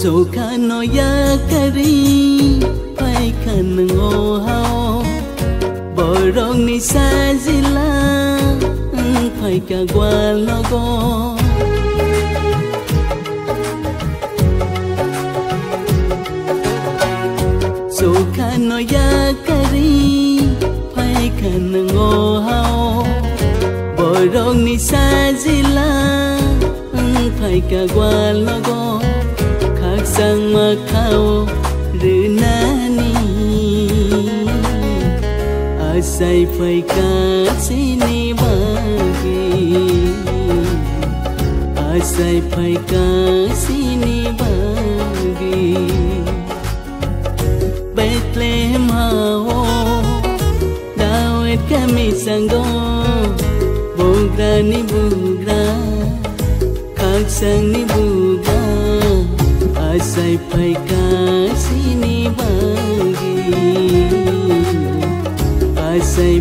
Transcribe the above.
Sokano ya kari pai kan ngo hao borong ni sajila pai ka gwalogo Sokano ya kari pai kan ngo hao borong ni sajila pai ka gwalogo sang makau renani asai phai ka sini bagi asai phai ka sini bagi Bethlehem hao Dawet kami sanggo bugra ni bugra khak sang ni bugra asai phai ka sini bagi asai